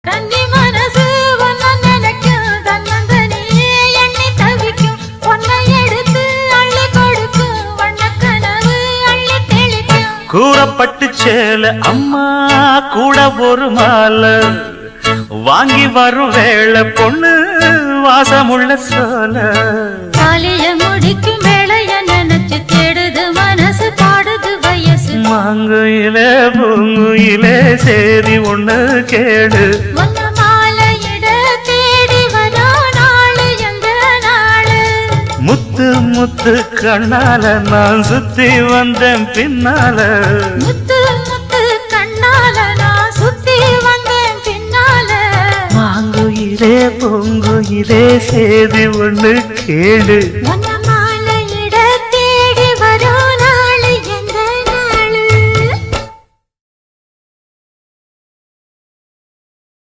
கன்னி மனசு ஒன்ன நினைக்கும் தன்னந்தனியே எண்ணி தவிக்கும் பொன்னை எடுத்து அள்ளி கொடுக்கும் வண்ணக்கனவு அள்ளி தெளிக்கும் கூறப்பட்டு சேல அம்மா கூட ஒரு மாலை வாங்கி வரும் வேளை பொண்ணு வாசமுள்ள சோல காலிய முடிக்கும் வேளைய நினைச்சு தேடுது மனசு பாடுது வயசு மாங்குயிலே பூங்குயிலே சேரி ஒண்ணு கேடு ஒன்ன மாலையிட தேடி வரா நாளு எந்த நாளு முத்து முத்து கண்ணால நான் சுத்தி வந்தேன் பின்னால முத்து முத்து கண்ணால நான் சுத்தி வந்தேன் பின்னால மாங்குயிலே பூங்குயிலே சேதி ஒண்ணு கேடு ஒன்ன